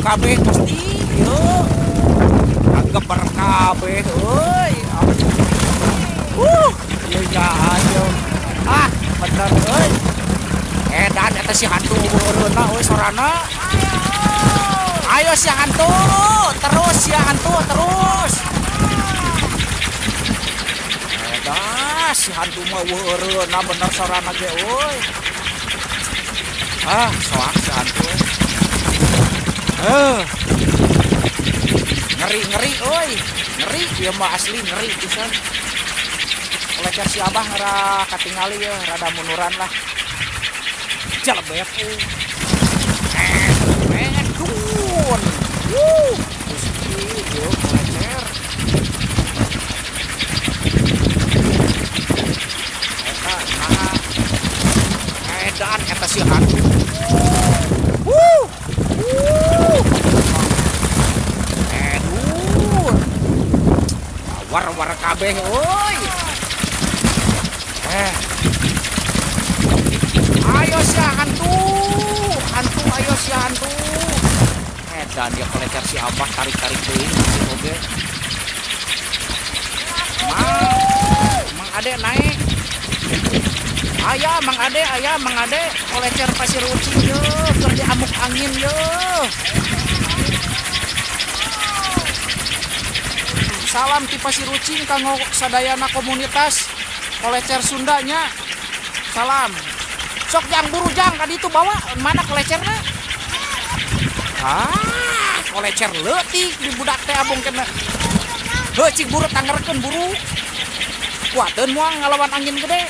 kabeh pasti yuk anggeper kabeh euy ieu jahan yo bener euy edan eta si hantu eureuna euy sorana ayo si hantu terus terus edan si hantu mah eureuna bener sorana ge euy soak si hantu ngeri oi ngeri dia mah asli ngeri pisan kolecer si abah ngera katingali ya rada munuran lah jalebet dun gusti yo kolecer edan eta si hantu war kabeh euy ayo si hantu ayo si hantu edan dia kolecer si abah tarik-tarik teuing oge Mang Ade naik Mang Ade kolecer pasir ucing yo keur diamuk angin yo salam ti Pasir Ucing kanggo sadayana komunitas kolecer Sundanya salam sok jang buru jang ka ditu bawa mana kolecerna kolecer leutik di budak teh abong kena heuh cik buru tangerkeun buru kuateun moal ngalawan angin gede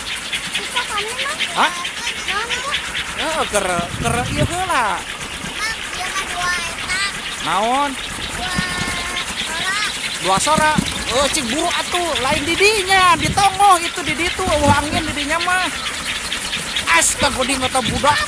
keur ieu heula naon dua sora cik buru atuh lain didinya ditongoh itu di ditu angin didinya mah astaga goding atau budak